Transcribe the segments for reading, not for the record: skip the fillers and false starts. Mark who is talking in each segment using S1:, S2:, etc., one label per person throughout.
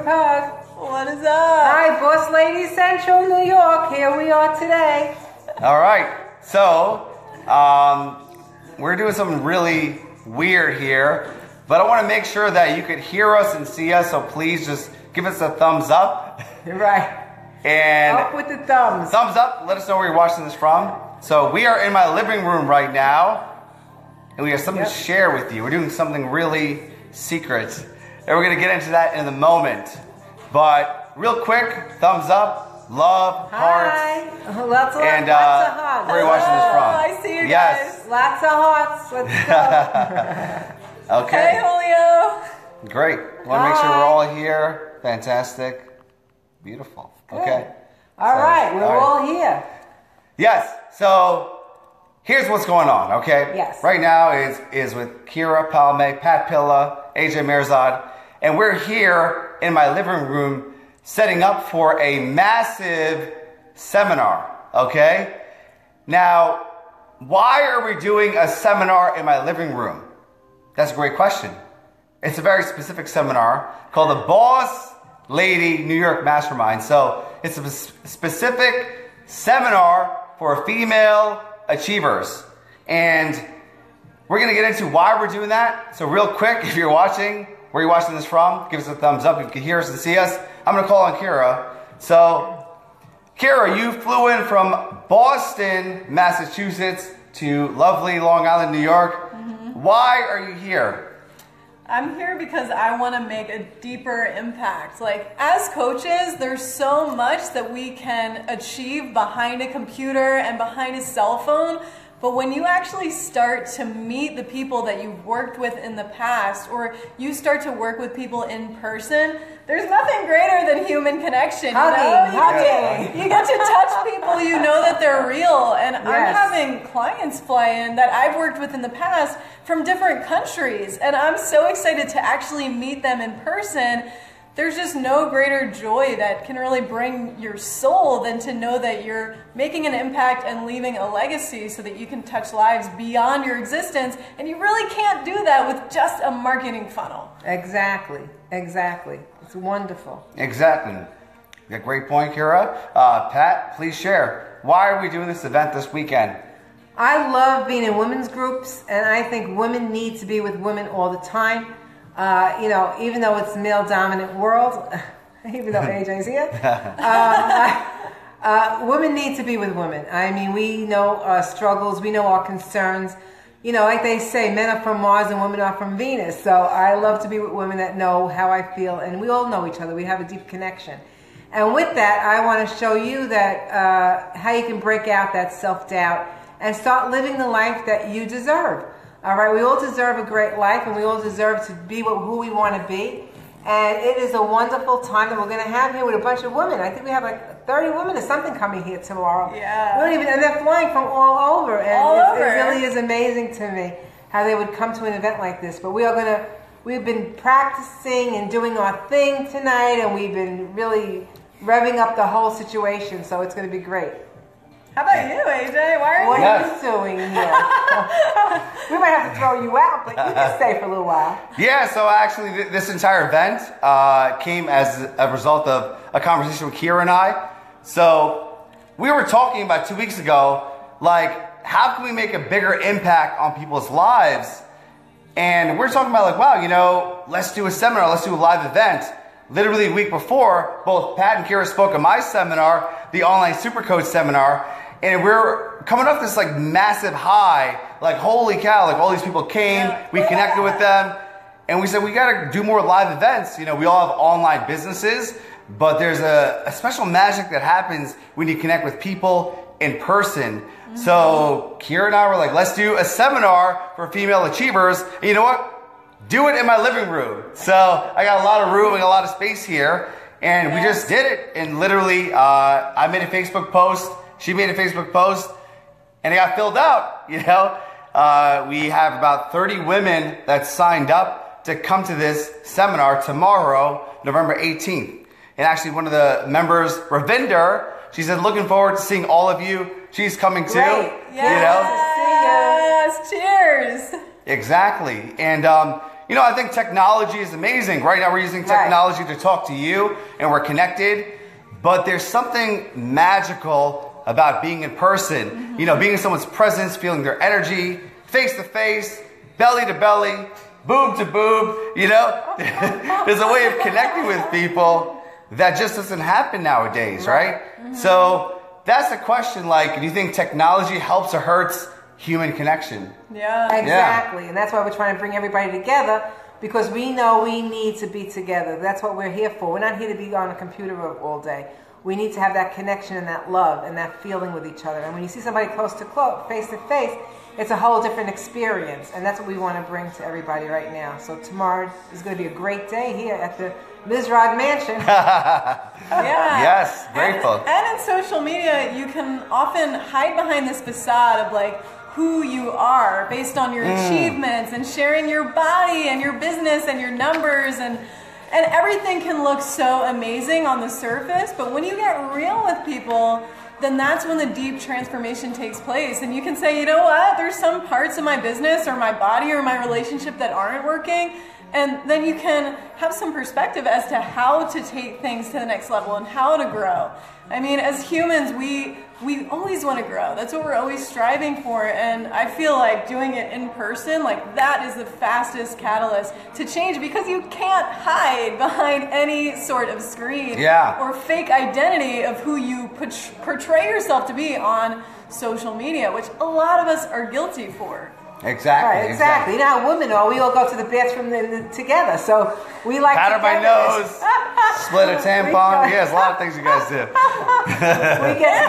S1: hug.
S2: What is up?
S1: Hi, Boss Lady Central, New York. Here we are today.
S3: All right. So, we're doing something really weird here, but I want to make sure that you could hear us and see us, so please just give us a thumbs up.
S1: Right.
S3: And
S1: up with the thumbs.
S3: Thumbs up. Let us know where you're watching this from. So, we are in my living room right now, and we have something to share with you. We're doing something really secret, and we're going to get into that in a moment. But real quick, thumbs up, love,
S1: Hi.
S3: hearts.
S1: Lots of hugs.
S3: Where are you watching this from?
S2: I see you
S3: Yes.
S2: guys.
S1: Lots of hearts. Let's go.
S3: Okay.
S2: Hey, Julio.
S3: Great. Want to make sure we're all here. Fantastic. Beautiful.
S1: Good.
S3: Okay.
S1: All right. We're all here.
S3: Yes. So here's what's going on. Okay.
S1: Yes.
S3: Right now is with Kira Palme, Pat Pilla, AJ Mihrzad, and we're here in my living room setting up for a massive seminar. Okay. Now, why are we doing a seminar in my living room? That's a great question. It's a very specific seminar called the Boss Lady New York Mastermind. So it's a specific seminar for female achievers. And we're going to get into why we're doing that. So real quick, if you're watching, where you're watching this from, give us a thumbs up if you can hear us and see us. I'm going to call on Kira. So Kira, you flew in from Boston, Massachusetts to lovely Long Island, New York. Mm-hmm. Why are you here?
S2: I'm here because I want to make a deeper impact. Like, as coaches, there's so much that we can achieve behind a computer and behind a cell phone. But when you actually start to meet the people that you've worked with in the past, or you start to work with people in person, there's nothing greater than human connection.
S1: Hugging.
S2: You get to touch people, you know that they're real. And I'm having clients fly in that I've worked with in the past from different countries. And I'm so excited to actually meet them in person. There's just no greater joy that can really bring your soul than to know that you're making an impact and leaving a legacy so that you can touch lives beyond your existence. And you really can't do that with just a marketing funnel.
S1: Exactly. It's wonderful.
S3: Exactly. A great point, Kira. Pat, please share. Why are we doing this event this weekend?
S1: I love being in women's groups, and I think women need to be with women all the time. Even though it's a male-dominant world, even though AJ's here, women need to be with women. I mean, we know our struggles, we know our concerns. You know, like they say, men are from Mars and women are from Venus. So I love to be with women that know how I feel, and we all know each other. We have a deep connection. And with that, I want to show you that how you can break out that self-doubt and start living the life that you deserve. All right, we all deserve a great life, and we all deserve to be who we want to be. And it is a wonderful time that we're going to have here with a bunch of women. I think we have like 30 women or something coming here tomorrow.
S2: Yeah.
S1: And they're flying from all over. And it really is amazing to me how they would come to an event like this. But we've been practicing and doing our thing tonight, and we've been really revving up the whole situation. So it's going to be great.
S2: How about you, AJ?
S1: What are you doing here? We might have to throw you out, but you can stay for a little while.
S3: Yeah, so actually this entire event came as a result of a conversation with Kira and I. So we were talking about 2 weeks ago, like, how can we make a bigger impact on people's lives? And we're talking about, like, wow, let's do a seminar, let's do a live event. Literally a week before, both Pat and Kira spoke at my seminar, the Online SuperCoach seminar. And we're coming off this like massive high, like holy cow, like all these people came, we connected with them, and we said we gotta do more live events. We all have online businesses, but there's a special magic that happens when you connect with people in person. Mm-hmm. So Kira and I were like, let's do a seminar for female achievers. And you know what? Do it in my living room. So I got a lot of room and a lot of space here, and we just did it. And literally, I made a Facebook post. She made a Facebook post, and it got filled out, We have about 30 women that signed up to come to this seminar tomorrow, November 18th. And actually one of the members, Ravinder, she said, looking forward to seeing all of you. She's coming too.
S1: Great.
S2: Yes. Cheers.
S3: Exactly. And I think technology is amazing. Right now we're using technology to talk to you and we're connected, but there's something magical about being in person. Being in someone's presence, feeling their energy, face to face, belly to belly, boob to boob, There's a way of connecting with people that just doesn't happen nowadays, right? So that's the question, do you think technology helps or hurts human connection?
S2: Yeah.
S1: Exactly. And that's why we're trying to bring everybody together, because we know we need to be together. That's what we're here for. We're not here to be on a computer all day. We need to have that connection and that love and that feeling with each other. And when you see somebody close to close, face to face, it's a whole different experience. And that's what we want to bring to everybody right now. So tomorrow is going to be a great day here at the Mihrzad Mansion.
S3: Yes, grateful.
S2: And in social media, you can often hide behind this facade of who you are based on your achievements and sharing your body and your business and your numbers and everything can look so amazing on the surface, but when you get real with people, then that's when the deep transformation takes place. And you can say, you know what, there's some parts of my business or my body or my relationship that aren't working. And then you can have some perspective as to how to take things to the next level and how to grow. I mean, as humans, we always want to grow. That's what we're always striving for. And I feel like doing it in person, that is the fastest catalyst to change, because you can't hide behind any sort of screen or fake identity of who you portray yourself to be on social media, which a lot of us are guilty for.
S1: Exactly. Right, exactly. You know how women are. We all go to the bathroom together, so we like
S3: powder my nose, split a tampon. There's a lot of things you guys do.
S1: We get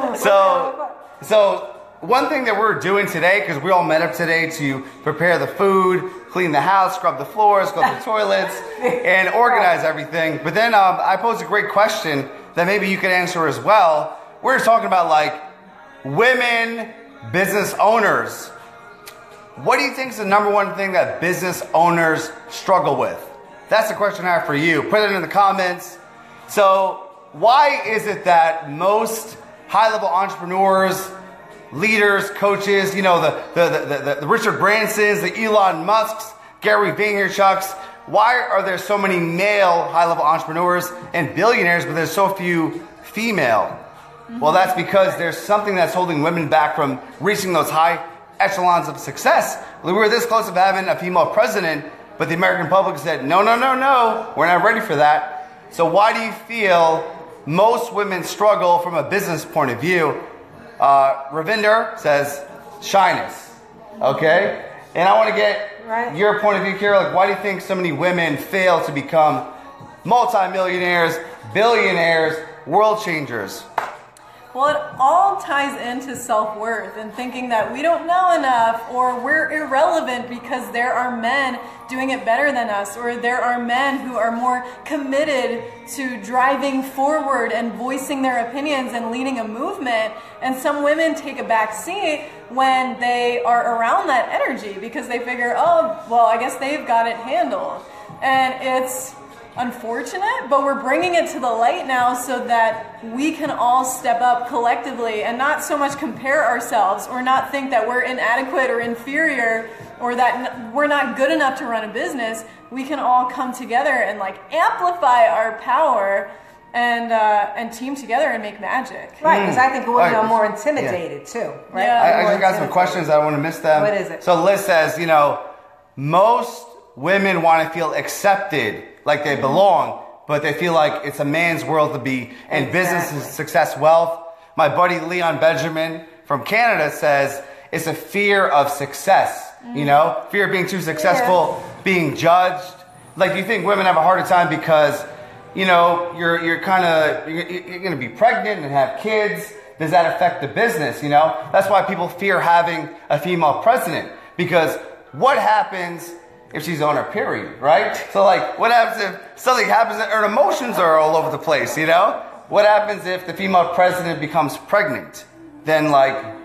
S1: together.
S3: So one thing that we're doing today, because we all met up today to prepare the food, clean the house, scrub the floors, scrub the toilets, and organize everything. But then I posed a great question that maybe you could answer as well. We're talking about women business owners. What do you think is the number one thing that business owners struggle with? That's the question I have for you. Put it in the comments. So why is it that most high-level entrepreneurs, leaders, coaches, the Richard Bransons, the Elon Musks, Gary Vaynerchuk's, why are there so many male high-level entrepreneurs and billionaires, but there's so few female? Well, that's because there's something that's holding women back from reaching those high echelons of success. We were this close to having a female president, but the American public said, no, we're not ready for that. So why do you feel most women struggle from a business point of view? Ravinder says shyness, okay? And I want to get your point of view, Kira. Why do you think so many women fail to become multimillionaires, billionaires, world changers?
S2: Well, it all ties into self-worth and thinking that we don't know enough or we're irrelevant because there are men doing it better than us, or there are men who are more committed to driving forward and voicing their opinions and leading a movement. And some women take a back seat when they are around that energy because they figure, oh, well, I guess they've got it handled. And it's unfortunate, but we're bringing it to the light now so that we can all step up collectively and not so much compare ourselves or not think that we're inadequate or inferior or that we're not good enough to run a business. We can all come together and amplify our power and team together and make magic.
S1: Right, because I think women are more intimidated too, right?
S3: Yeah. I actually got some questions. I don't want to miss them.
S1: What is it?
S3: So Liz says, most women want to feel accepted, like they belong, but they feel like it's a man's world to be in business and success, wealth. My buddy Leon Benjamin from Canada says it's a fear of success, fear of being too successful, being judged. Do you think women have a harder time because, you're going to be pregnant and have kids? Does that affect the business? That's why people fear having a female president, because what happens if she's on her period, right? So what happens if something happens and her emotions are all over the place, What happens if the female president becomes pregnant? Then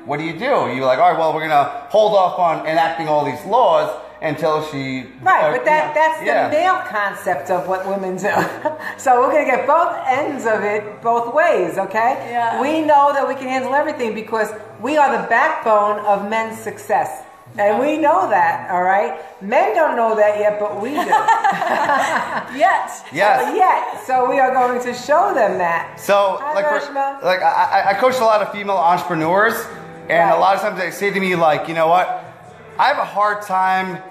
S3: what do? You're like, all right, well, we're going to hold off on enacting all these laws until she...
S1: Right, but that's the male concept of what women do. So we're going to get both ends of it both ways, okay?
S2: Yeah.
S1: We know that we can handle everything because we are the backbone of men's success. And we know that, all right? Men don't know that yet, but we do.
S2: Yes.
S1: Yet. So we are going to show them that.
S3: So,
S1: Hi,
S3: I coach a lot of female entrepreneurs, and a lot of times they say to me, like, you know what? I have a hard time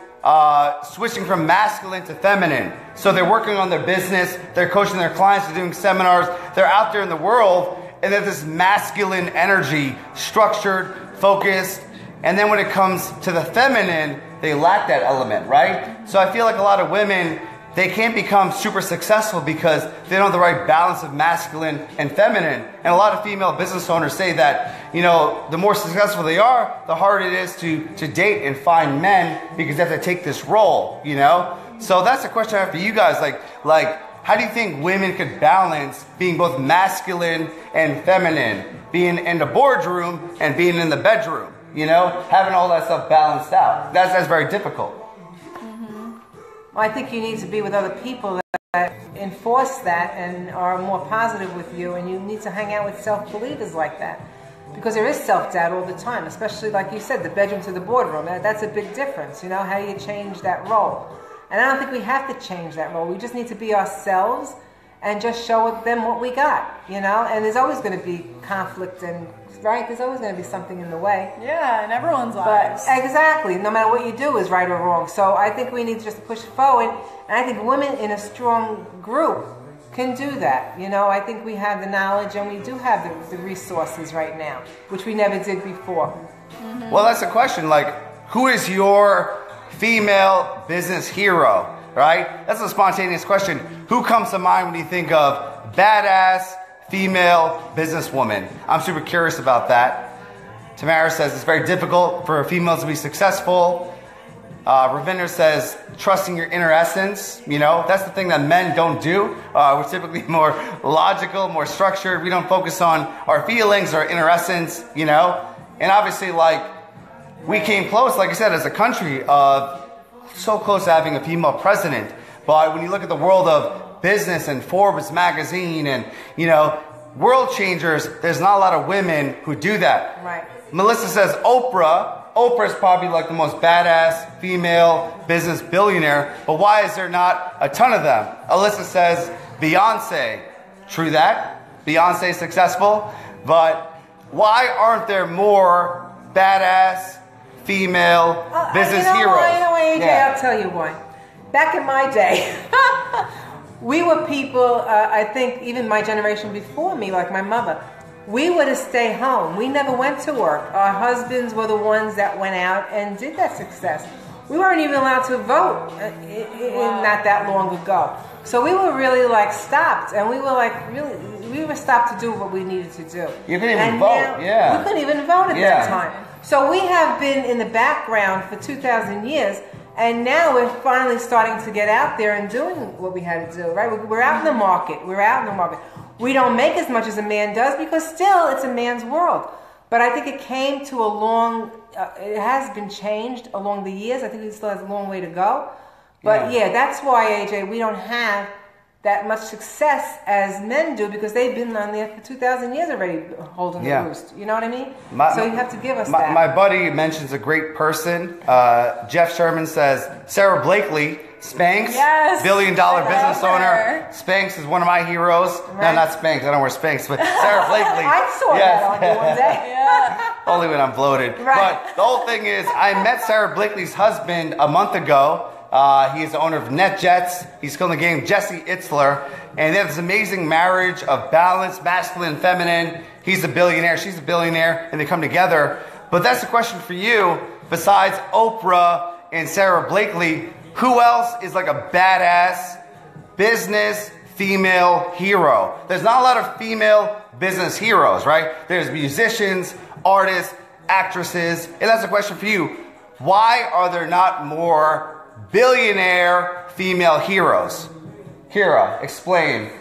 S3: switching from masculine to feminine. So they're working on their business, they're coaching their clients, they're doing seminars, they're out there in the world, and they're this masculine energy, structured, focused, and then when it comes to the feminine, they lack that element, right? So I feel like a lot of women, they can't become super successful because they don't have the right balance of masculine and feminine. And a lot of female business owners say that, you know, the more successful they are, the harder it is to date and find men because they have to take this role, you know? So that's the question I have for you guys. Like, how do you think women could balance being both masculine and feminine, being in the boardroom and being in the bedroom? You know, having all that stuff balanced out. That's very difficult.
S1: Well, I think you need to be with other people that enforce that and are more positive with you, and you need to hang out with self-believers like that. Because there is self-doubt all the time, especially like you said, the bedroom to the boardroom. That's a big difference, you know, how you change that role. And I don't think we have to change that role. We just need to be ourselves and just show them what we got, you know? And there's always going to be conflict and, right? There's always going to be something in the way.
S2: Yeah, in everyone's lives.
S1: Exactly. No matter what you do is right or wrong. So I think we need to just push forward. And I think women in a strong group can do that. You know, I think we have the knowledge and we do have the resources right now, which we never did before.
S3: Mm-hmm. Well, that's the question. Like, who is your female business hero, right? That's a spontaneous question. Who comes to mind when you think of badass female businesswoman? I'm super curious about that. Tamara says it's very difficult for females to be successful. Ravinder says trusting your inner essence. You know, that's the thing that men don't do. We're typically more logical, more structured. We don't focus on our feelings, our inner essence, you know. And obviously, like, we came close, like I said, as a country, so close to having a female president. But when you look at the world of business and Forbes magazine and, you know, world changers, there's not a lot of women who do that.
S1: Right.
S3: Melissa says Oprah. Oprah is probably like the most badass female business billionaire, but why is there not a ton of them? Alyssa says Beyonce. True that. Beyonce is successful, but why aren't there more badass female business heroes?
S1: You know why, AJ? Yeah. I'll tell you why. Back in my day, we were people, I think even my generation before me, like my mother, we would have stayed home. We never went to work. Our husbands were the ones that went out and did that success. We weren't even allowed to vote not that long ago. So we were really like stopped, and we were like we were stopped to do what we needed to do.
S3: You couldn't even vote, yeah.
S1: We couldn't even vote at that time. So we have been in the background for 2,000 years, and now we're finally starting to get out there and doing what we had to do, right? We're out in the market. We're out in the market. We don't make as much as a man does because still it's a man's world. But I think it came to it has been changed along the years. I think it still has a long way to go. But yeah, that's why, AJ, we don't have that much success as men do because they've been on there for 2,000 years already holding the roost. You know what I mean? So you have to give us that.
S3: My buddy mentions a great person. Jeff Sherman says Sarah Blakely, Spanx,
S2: yes,
S3: billion-dollar business owner. Spanx is one of my heroes. Right. No, not Spanx. I don't wear Spanx, but Sarah Blakely.
S1: I saw that on you one day.
S2: Yeah.
S3: Only when I'm bloated.
S1: Right.
S3: But the whole thing is, I met Sarah Blakely's husband a month ago. He is the owner of NetJets. He's still in the game, Jesse Itzler. And they have this amazing marriage of balance, masculine and feminine. He's a billionaire, she's a billionaire, and they come together. But that's the question for you. Besides Oprah and Sarah Blakely, who else is like a badass business female hero? There's not a lot of female business heroes, right? There's musicians, artists, actresses. And that's a question for you. Why are there not more billionaire female heroes? Kira, explain.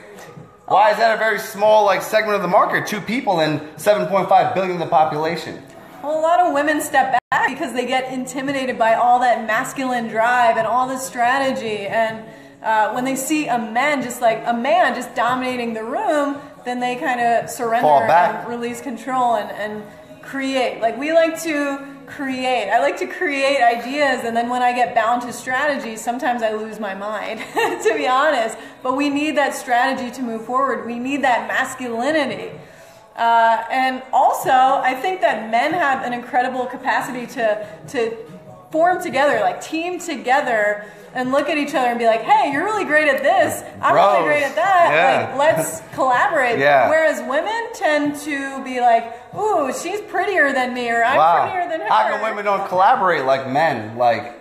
S3: Why is that a very small segment of the market? 2 people and 7.5 billion of the population.
S2: Well, a lot of women step back because they get intimidated by all that masculine drive and all this strategy. And when they see a man just dominating the room, then they kind of surrender and release control and create. Like, we like to create. I like to create ideas, and then when I get bound to strategy, sometimes I lose my mind, to be honest. But we need that strategy to move forward. We need that masculinity. And also, I think that men have an incredible capacity to form together, like team together, and look at each other and be like, hey, you're really great at this. I'm really great at that.
S3: Yeah.
S2: Like, let's collaborate.
S3: Yeah.
S2: Whereas women tend to be like, ooh, she's prettier than me, or I'm prettier than her.
S3: How come women don't collaborate like men? Like,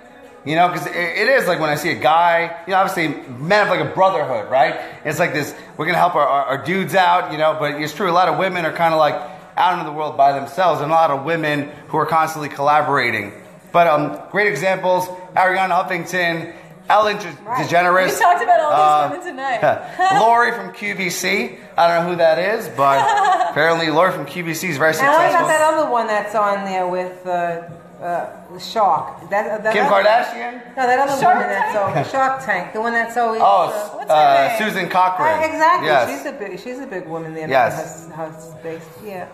S3: you know, because it is like when I see a guy, you know, obviously men have like a brotherhood, right? It's like this, we're going to help our dudes out, you know, but it's true, a lot of women are kind of like out in the world by themselves, and a lot of women who are constantly collaborating. But great examples, Ariana Huffington, Ellen DeGeneres.
S2: We talked about all these women tonight.
S3: Lori from QVC. I don't know who that is, but apparently Lori from QVC is very successful.
S1: And what about that other one that's on there with Shark?
S3: Kim Kardashian?
S1: No, that other
S2: Shark
S1: woman that's always Shark Tank. The one that's always.
S2: what's her name?
S3: Susan Cochran.
S1: Exactly.
S3: Yes.
S1: She's a big woman there.
S3: Yes.
S1: Her space. Yeah.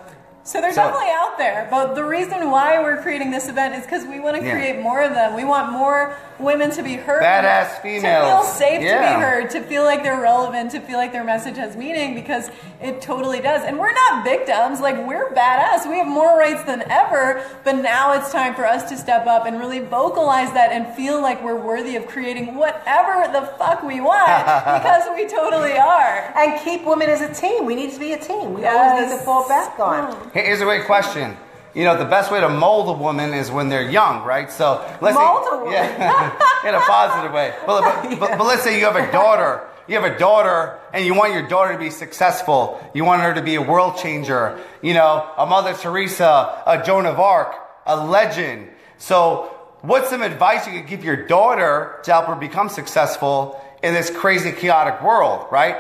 S2: So they're definitely out there, but the reason why we're creating this event is because we want to create more of them. We want more women to be heard.
S3: Badass females.
S2: To feel safe to be heard, to feel like they're relevant, to feel like their message has meaning, because it totally does. And we're not victims, like we're badass. We have more rights than ever, but now it's time for us to step up and really vocalize that and feel like we're worthy of creating whatever the fuck we want, because we totally are.
S1: And keep women as a team. We need to be a team. We always need to fall back on.
S3: Here's a great question. You know, the best way to mold a woman is when they're young, right? So let's
S1: Mold a woman?
S3: Yeah, in a positive way. But let's say you have a daughter. You have a daughter, and you want your daughter to be successful. You want her to be a world changer. You know, a Mother Teresa, a Joan of Arc, a legend. So what's some advice you could give your daughter to help her become successful in this crazy, chaotic world, right?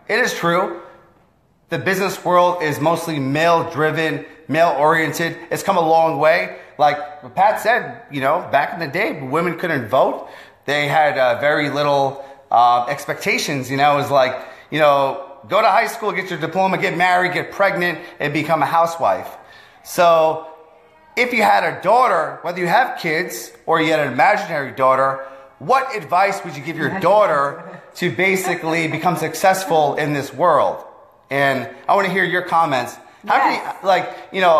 S3: It is true. The business world is mostly male-driven, male-oriented. It's come a long way. Like Pat said, you know, back in the day, women couldn't vote. They had very little expectations. You know, it was like, you know, go to high school, get your diploma, get married, get pregnant, and become a housewife. So if you had a daughter, whether you have kids or you had an imaginary daughter, what advice would you give your daughter to basically become successful in this world? And I want to hear your comments. How can you, like, you know,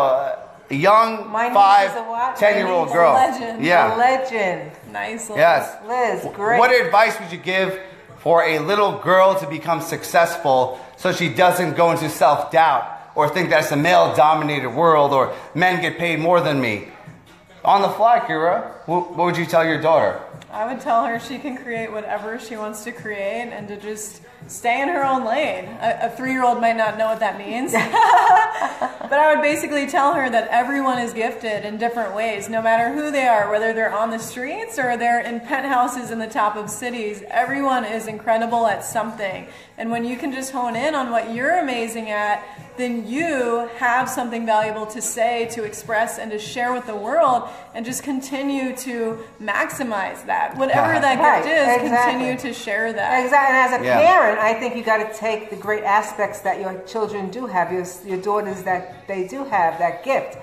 S3: a young 5, 10-year-old girl.
S2: Legend.
S1: A legend.
S2: Nice.
S3: Yes.
S1: Liz, great.
S3: What advice would you give for a little girl to become successful so she doesn't go into self-doubt or think that's a male-dominated world or men get paid more than me? On the fly, Kira, what would you tell your daughter?
S2: I would tell her she can create whatever she wants to create and to just stay in her own lane. A 3-year-old might not know what that means. But I would basically tell her that everyone is gifted in different ways, no matter who they are, whether they're on the streets or they're in penthouses in the top of cities. Everyone is incredible at something. And when you can just hone in on what you're amazing at, then you have something valuable to say, to express, and to share with the world, and just continue to maximize that. Whatever that gift is, continue to share that.
S1: Exactly. And as a parent, I think you got to take the great aspects that your children do have, your daughters that they do have, that gift,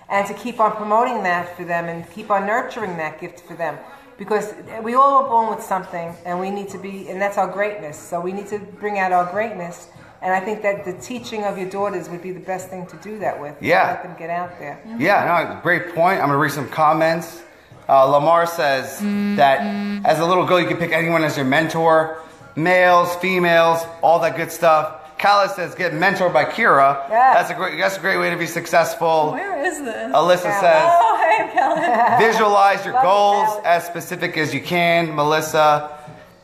S1: and to keep on promoting that for them and keep on nurturing that gift for them. Because we all are born with something, and we need to be, and that's our greatness. So we need to bring out our greatness. And I think that the teaching of your daughters would be the best thing to do that with.
S3: Yeah.
S1: Let them get out there.
S3: Yeah, no, great point. I'm going to read some comments. Lamar says that as a little girl, you can pick anyone as your mentor. Males, females, all that good stuff. Kala says, get mentored by Kira.
S1: Yeah.
S3: That's a great way to be successful.
S2: Where is this?
S3: Alyssa says,
S2: Oh, hey, Kelly.
S3: visualize your goals as specific as you can. Melissa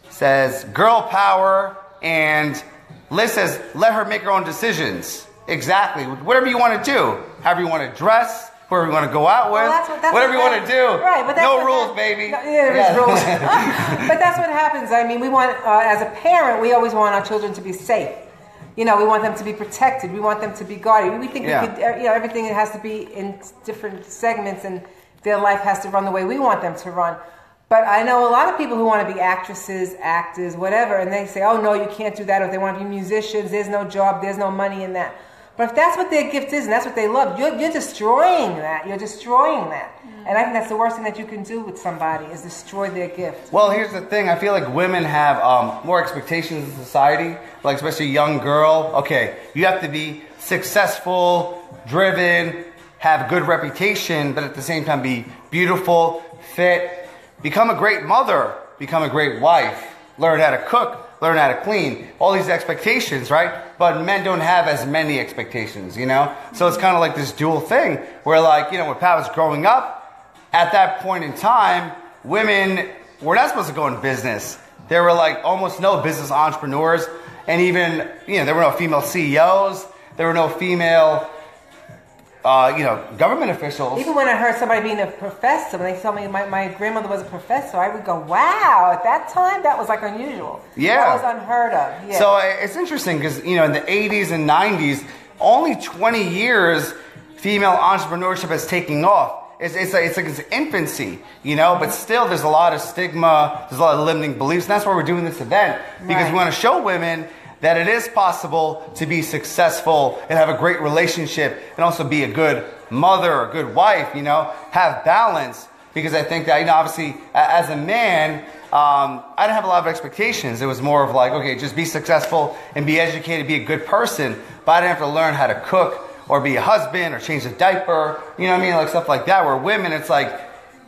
S3: says, girl power. And Liz says, let her make her own decisions. Exactly. Whatever you want to do. However you want to dress. Whoever you want to go out with.
S1: That's
S3: whatever you want to do.
S1: Right, but
S3: no rules, baby.
S1: There's rules. But that's what happens. I mean, we want, as a parent, we always want our children to be safe. You know, we want them to be protected. We want them to be guarded. We think we could, you know, everything has to be in different segments, and their life has to run the way we want them to run. But I know a lot of people who want to be actresses, actors, whatever, and they say, oh, no, you can't do that. Or if they want to be musicians, there's no job, there's no money in that. But if that's what their gift is and that's what they love, you're destroying that. You're destroying that. And I think that's the worst thing that you can do with somebody is destroy their gift.
S3: Well, here's the thing. I feel like women have more expectations in society, like especially a young girl. Okay, you have to be successful, driven, have a good reputation, but at the same time be beautiful, fit, become a great mother, become a great wife, learn how to cook, learn how to clean, all these expectations, right? But men don't have as many expectations, you know? So it's kind of like this dual thing where, like, you know, when Pat was growing up, at that point in time, women were not supposed to go in business. There were like almost no business entrepreneurs, and even, you know, there were no female CEOs, there were no female government officials.
S1: Even when I heard somebody being a professor, when they told me my grandmother was a professor, I would go, wow, at that time, that was like unusual.
S3: Yeah.
S1: That was unheard of. Yeah.
S3: So it's interesting because, you know, in the 80s and 90s, only 20 years female entrepreneurship has taken off. It's like it's infancy, you know, but still there's a lot of stigma, there's a lot of limiting beliefs, and that's why we're doing this event, because we want to show women that it is possible to be successful and have a great relationship and also be a good mother, a good wife, you know, have balance. Because I think that, you know, obviously as a man, I didn't have a lot of expectations. It was more of like, okay, just be successful and be educated, be a good person, but I didn't have to learn how to cook or be a husband or change a diaper, you know what I mean, like stuff like that. Where women, it's like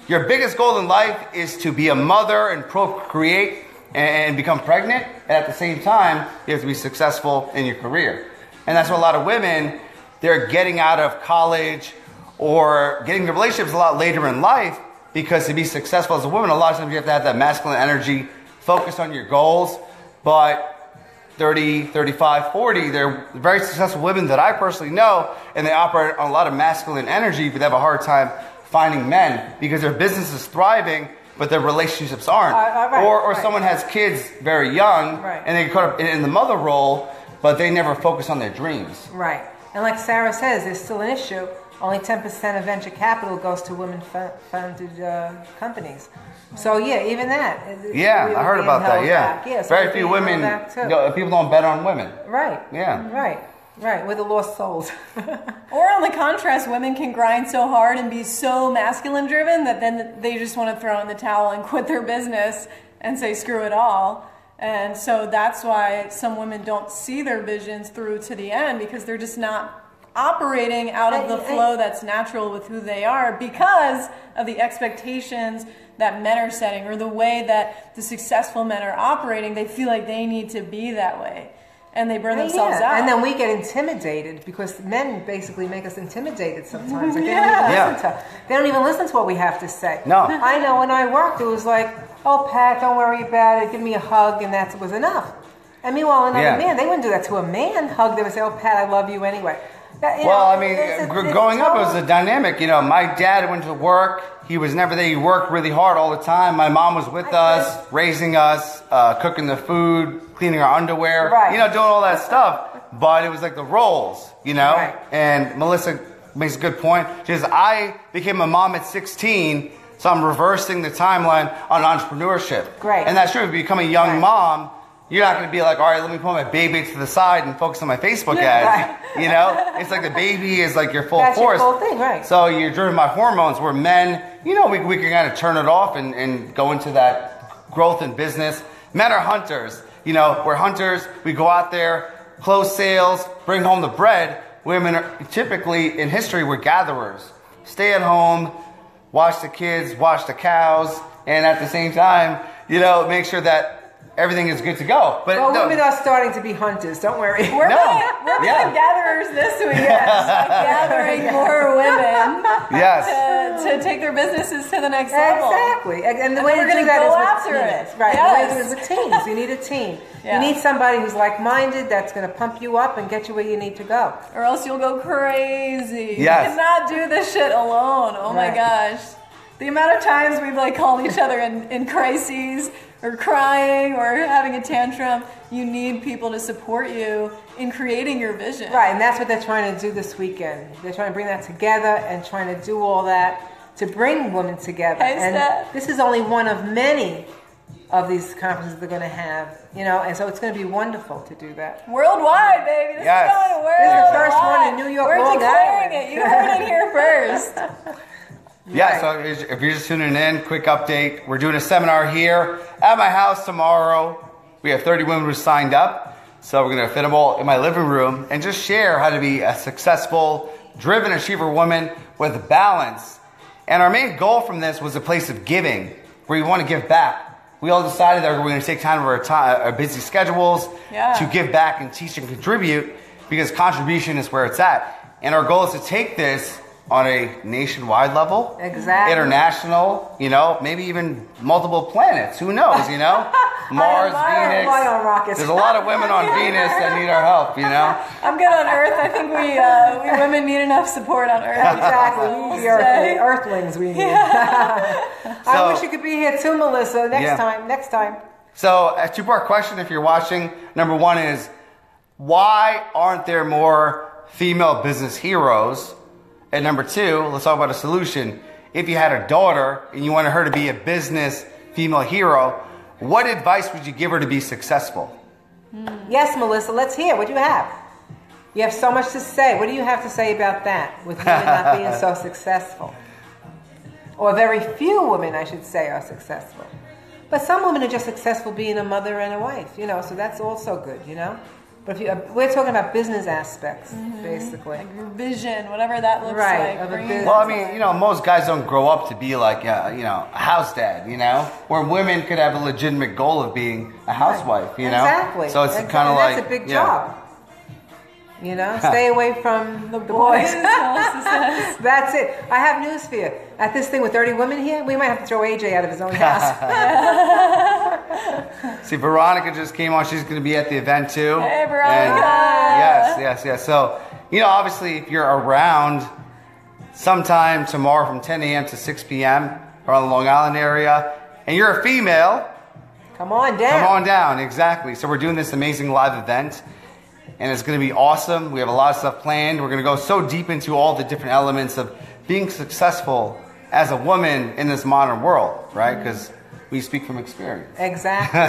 S3: your biggest goal in life is to be a mother and procreate and become pregnant, and at the same time, you have to be successful in your career. And that's what a lot of women, they're getting out of college or getting into relationships a lot later in life, because to be successful as a woman, a lot of times you have to have that masculine energy, focus on your goals. But 30, 35, 40, they're very successful women that I personally know, and they operate on a lot of masculine energy, but they have a hard time finding men because their business is thriving, but their relationships aren't. Or someone has kids very young, and they get caught up in the mother role, but they never focus on their dreams.
S1: Right. And like Sarah says, there's still an issue. Only 10% of venture capital goes to women-funded companies. So yeah, even that.
S3: Yeah, I heard about that. Yeah, so very few women. People don't bet on women.
S1: Right.
S3: Yeah.
S1: Right. We're the lost souls.
S2: Or on the contrast, women can grind so hard and be so masculine-driven that then they just want to throw in the towel and quit their business and say screw it all. And so that's why some women don't see their visions through to the end, because they're just not operating out of the flow that's natural with who they are, because of the expectations that men are setting, or the way that the successful men are operating. They feel like they need to be that way, and they burn themselves out.
S1: And then we get intimidated, because men basically make us intimidated sometimes. Like they don't even listen to what we have to say.
S3: No.
S1: I know when I worked, it was like, oh, Pat, don't worry about it, give me a hug, and that was enough. And meanwhile, another man, they wouldn't do that to a man. Hug them and say, oh, Pat, I love you anyway.
S3: Growing up, it was a dynamic. You know, my dad went to work. He was never there. He worked really hard all the time. My mom was with us, raising us, cooking the food, cleaning our underwear, you know, doing all that stuff. But it was like the roles, you know. Right. And Melissa makes a good point. She says, I became a mom at 16, so I'm reversing the timeline on entrepreneurship.
S1: Great.
S3: And that's true. If you become a young mom, you're not going to be like, all right, let me put my baby to the side and focus on my Facebook ads. You know, it's like the baby is like your full force.
S1: That's your full thing, right?
S3: So you're driven by hormones. Where men, you know, we can kind of turn it off and go into that growth in business. Men are hunters. You know, we're hunters. We go out there, close sales, bring home the bread. Women are typically, in history, we're gatherers. Stay at home, watch the kids, watch the cows, and at the same time, you know, make sure that everything is good to go. But
S1: women are starting to be hunters. Don't worry.
S2: We're being gatherers this week. Yes, gathering more women.
S3: Yes.
S2: To take their businesses to the next level.
S1: Exactly. And the way
S2: we're going to go after it.
S1: Right.
S2: Yes.
S1: The way it is with teams. You need a team. Yeah. You need somebody who's like-minded, that's going to pump you up and get you where you need to go.
S2: Or else you'll go crazy.
S3: Yes.
S2: You cannot do this shit alone. Oh my gosh. The amount of times we've like called each other in crises, or crying, or having a tantrum, you need people to support you in creating your vision.
S1: Right, and that's what they're trying to do this weekend. They're trying to bring that together and trying to do all that to bring women together.
S2: Hey,
S1: and
S2: Steph.
S1: this is only one of many of these conferences they're going to have, and so it's going to be wonderful to do that.
S2: Worldwide, baby. This is going worldwide.
S1: This is the first one in New York.
S2: We're declaring it. You heard it here first.
S3: Yeah, so if you're just tuning in, quick update. We're doing a seminar here at my house tomorrow. We have 30 women who signed up. So we're going to fit them all in my living room and just share how to be a successful, driven achiever woman with balance. And our main goal from this was a place of giving, where we want to give back. We all decided that we're going to take time of our busy schedules to give back and teach and contribute, because contribution is where it's at. And our goal is to take this on a nationwide level, international, maybe even multiple planets. Who knows, Mars, Venus. There's a lot of women on Venus that need our help,
S2: I'm good on Earth. I think we women need enough support on Earth.
S1: Exactly. We need the Earthlings we need. I wish you could be here too, Melissa, next time.
S3: So a two-part question if you're watching. Number one is, why aren't there more female business heroes? And number two, let's talk about a solution. If you had a daughter and you wanted her to be a business female hero, what advice would you give her to be successful?
S1: Yes, Melissa, let's hear. What do you have? You have so much to say. What do you have to say about that, with women not being so successful? Or very few women, I should say, are successful. But some women are just successful being a mother and a wife, so that's also good, But we're talking about business aspects, basically.
S2: Like your vision, whatever that looks like.
S3: Well, I mean, most guys don't grow up to be like, a house dad, where women could have a legitimate goal of being a housewife,
S1: Exactly.
S3: So it's kind of like...
S1: That's a big job. Stay away from the boys. That's it. I have news for you. At this thing with 30 women here, we might have to throw AJ out of his own house.
S3: See, Veronica just came on. She's going to be at the event too.
S2: Hey, Veronica!
S3: And yes. So, obviously, if you're around sometime tomorrow from 10 a.m. to 6 p.m. around the Long Island area, and you're a female,
S1: come on down.
S3: Come on down, exactly. So we're doing this amazing live event. And it's going to be awesome. We have a lot of stuff planned. We're going to go so deep into all the different elements of being successful as a woman in this modern world, right? Because we speak from experience.
S1: Exactly.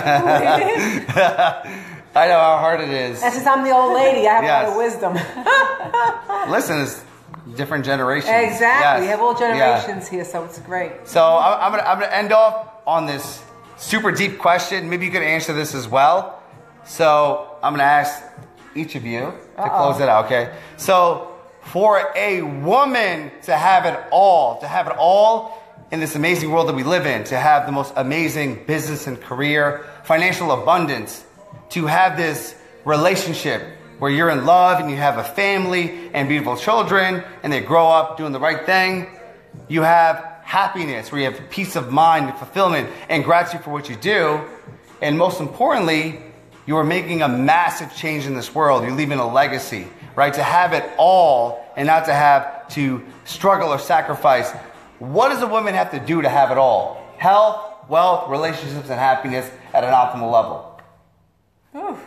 S3: I know how hard it is.
S1: And since I'm the old lady, I have a lot of wisdom.
S3: Listen, it's different generations.
S1: Exactly. You have all generations here, so it's great.
S3: So I'm gonna end off on this super deep question. Maybe you could answer this as well. So I'm going to ask each of you to close it out, okay? So for a woman to have it all in this amazing world that we live in, to have the most amazing business and career, financial abundance, to have this relationship where you're in love and you have a family and beautiful children and they grow up doing the right thing, you have happiness, where you have peace of mind and fulfillment and gratitude for what you do, and most importantly, you are making a massive change in this world. You're leaving a legacy, right? To have it all and not to have to struggle or sacrifice. What does a woman have to do to have it all? Health, wealth, relationships, and happiness at an optimal level.
S2: Ooh.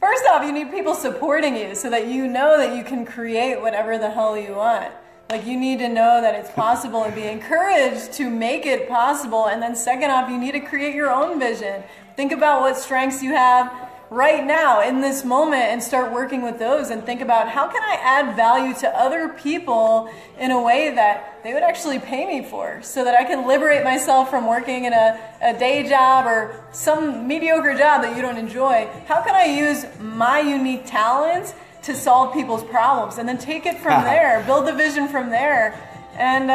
S2: First off, you need people supporting you so that you know that you can create whatever the hell you want. Like, you need to know that it's possible and be encouraged to make it possible. And then second off, you need to create your own vision. Think about what strengths you have right now in this moment and start working with those, and think about, how can I add value to other people in a way that they would actually pay me for, so that I can liberate myself from working in a day job or some mediocre job that you don't enjoy. How can I use my unique talents to solve people's problems, and then take it from there, build the vision from there. And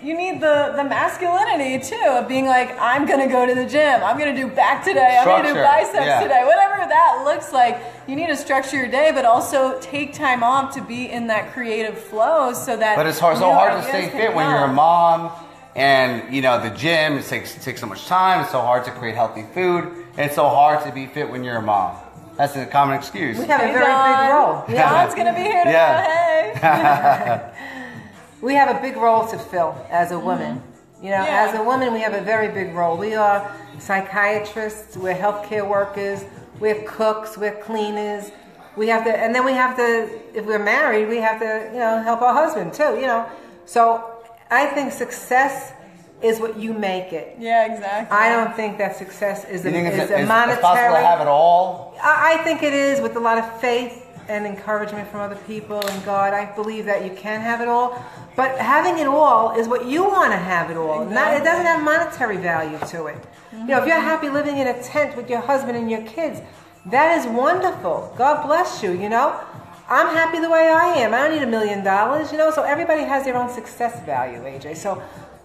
S2: you need the masculinity too, of being like, I'm going to go to the gym, I'm going to do back today, I'm going to do biceps today, whatever that looks like. You need to structure your day, but also take time off to be in that creative flow, so that.
S3: But it's so hard to stay fit when you're a mom, and the gym, it takes so much time. It's so hard to create healthy food, and it's so hard to be fit when you're a mom. That's a common excuse.
S1: We have a very big role.
S2: John's going to be here tomorrow. Hey.
S1: We have a big role to fill as a woman. As a woman, we have a very big role. We are psychiatrists, we're healthcare workers, we're cooks, we're cleaners. And then we have to, if we're married, we have to, help our husband too, So I think success is what you make it.
S2: Yeah, exactly.
S1: I don't think that success is a monetary.
S3: It's possible to have it all?
S1: I think it is, with a lot of faith and encouragement from other people and God. I believe that you can have it all. But having it all is what you want to have it all. Exactly. It doesn't have monetary value to it. You know, if you're happy living in a tent with your husband and your kids, that is wonderful. God bless you, you know. I'm happy the way I am. I don't need $1 million, you know. So everybody has their own success value, AJ. So,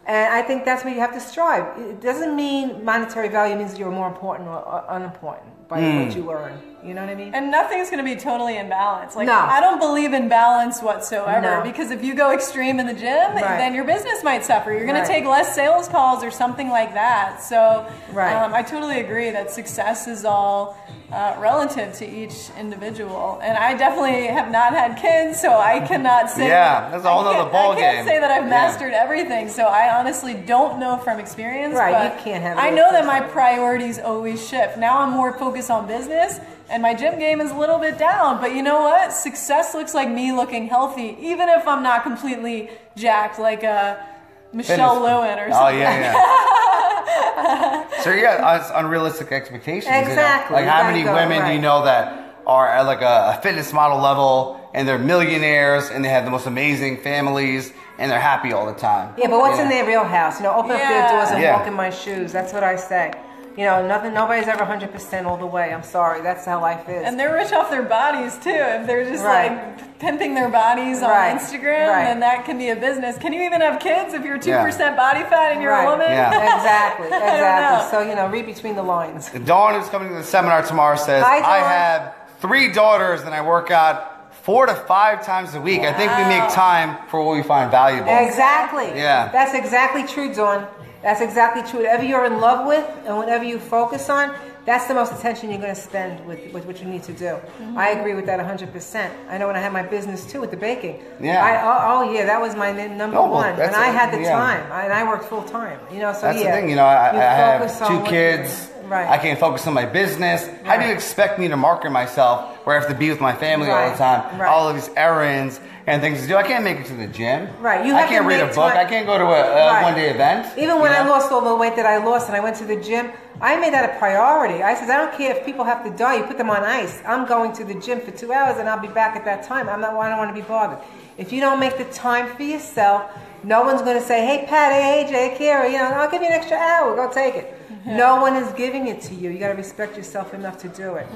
S1: and I think that's where you have to strive. It doesn't mean monetary value means you're more important or unimportant by what you earn. You know what I mean?
S2: And nothing's going to be totally in balance. Like,
S1: no.
S2: I don't believe in balance whatsoever.
S1: No.
S2: Because if you go extreme in the gym, then your business might suffer. You're going to take less sales calls or something like that. So I totally agree that success is all relative to each individual. And I definitely have not had kids, so I cannot say.
S3: Yeah, that's a whole other ball game.
S2: I can't say that I've mastered everything. So I honestly don't know from experience.
S1: Right,
S2: but
S1: you can't have.
S2: I know that my priorities always shift. Now I'm more focused on business. And my gym game is a little bit down, but you know what? Success looks like me looking healthy, even if I'm not completely jacked like Michelle Lewin or something.
S3: Oh, yeah. So, yeah, it's unrealistic expectations.
S1: Exactly.
S3: You know? Like, how many women do you know that are at like a fitness model level and they're millionaires and they have the most amazing families and they're happy all the time?
S1: Yeah, but what's in their real house? You know, open up their doors and walk in my shoes. That's what I say. You know, nobody's ever 100% all the way. I'm sorry. That's how life is.
S2: And they're rich off their bodies, too. If they're just, like, pimping their bodies on Instagram, then that can be a business. Can you even have kids if you're 2% body fat and you're a woman?
S1: Yeah. Exactly. So, you know, read between the lines.
S3: Dawn, who's coming to the seminar tomorrow, says,
S1: Hi, Dawn.
S3: I have 3 daughters and I work out 4 to 5 times a week. Wow. I think we make time for what we find valuable.
S1: Exactly.
S3: Yeah.
S1: That's exactly true, Dawn. That's exactly true. Whatever you're in love with and whatever you focus on, that's the most attention you're going to spend with what you need to do. I agree with that 100%. I know when I had my business too with the baking.
S3: Yeah.
S1: That was my number one. And I had the time. And I worked full time. You know, so
S3: that's the thing. You know, I have 2 kids.
S1: Right.
S3: I can't focus on my business. How do you expect me to market myself where I have to be with my family all the time? All of these errands and things to do. I can't make it to the gym.
S1: Right.
S3: I can't read a book. I can't go to a one-day event.
S1: Even when I lost all the weight that I lost and I went to the gym, I made that a priority. I said, I don't care if people have to die. You put them on ice. I'm going to the gym for 2 hours and I'll be back at that time. I don't want to be bothered. If you don't make the time for yourself, no one's going to say, hey, Pat, hey, AJ, Kara, you know, I'll give you an extra hour. Go take it. No one is giving it to you. You got to respect yourself enough to do it.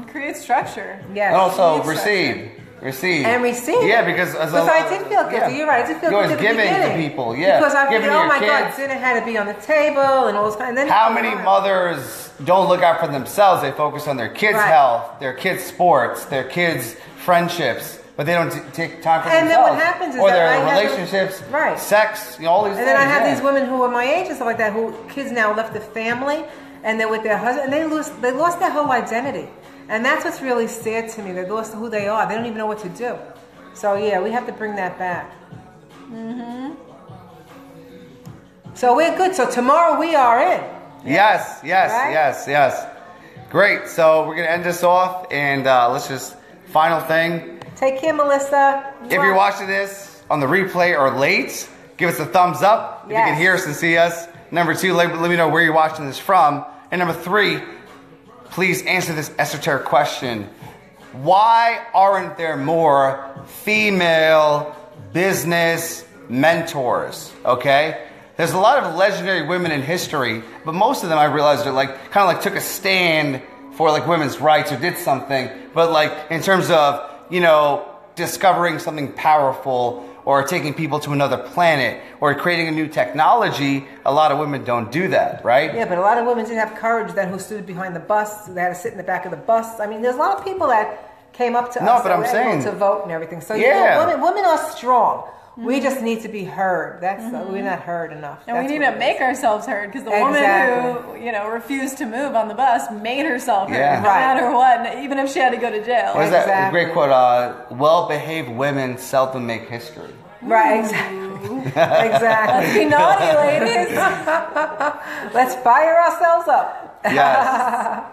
S2: Create structure.
S1: Yes.
S3: And also receive. And
S1: receive.
S3: Yeah, because
S1: I did feel guilty. You're right. I did feel guilty at the beginning.
S3: Giving to people. Yeah.
S1: Because I figured, oh my
S3: God,
S1: dinner had to be on the table and all this kind of.
S3: How many mothers don't look out for themselves? They focus on their kids' health, their kids' sports, their kids' friendships, but they don't take time for themselves.
S1: And then what happens is
S3: or their relationships,
S1: sex,
S3: you know, all these things.
S1: And then I have these women who are my age and stuff like that, who kids now left the family and they're with their husband, and they lost their whole identity. And that's what's really sad to me. They lost who they are. They don't even know what to do. So yeah, we have to bring that back. So we're good. So tomorrow we are in.
S3: Yes. Great. So we're gonna end this off, and let's just final thing.
S1: Take care, Melissa.
S3: If you're watching this on the replay or late, give us a thumbs up. If you can hear us and see us. Number 2, let me know where you're watching this from. And number 3, please answer this esoteric question. Why aren't there more female business mentors? Okay? There's a lot of legendary women in history, but most of them I realized are kind of took a stand for women's rights or did something. But in terms of, you know, discovering something powerful or taking people to another planet or creating a new technology, a lot of women don't do that, right?
S1: Yeah, but a lot of women didn't have courage then who stood behind the bus. They had to sit in the back of the bus. I mean, there's a lot of people that came up to us that were able to vote and everything. So, you know, women are strong. We just need to be heard. We're not heard enough.
S2: And we need to make ourselves heard, because the woman who, you know, refused to move on the bus made herself heard, no matter what, even if she had to go to jail.
S3: What is that great quote? Well-behaved women seldom make history.
S1: Right, exactly. Let's be naughty, ladies. Let's fire ourselves up.
S3: Yes.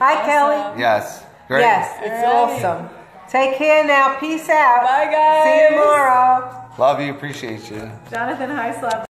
S1: Hi, Kelly.
S3: Yes. Great.
S1: Yes, it's awesome. Take care now. Peace out.
S2: Bye, guys.
S1: See you tomorrow.
S3: Love you. Appreciate you.
S2: Jonathan Hyslop.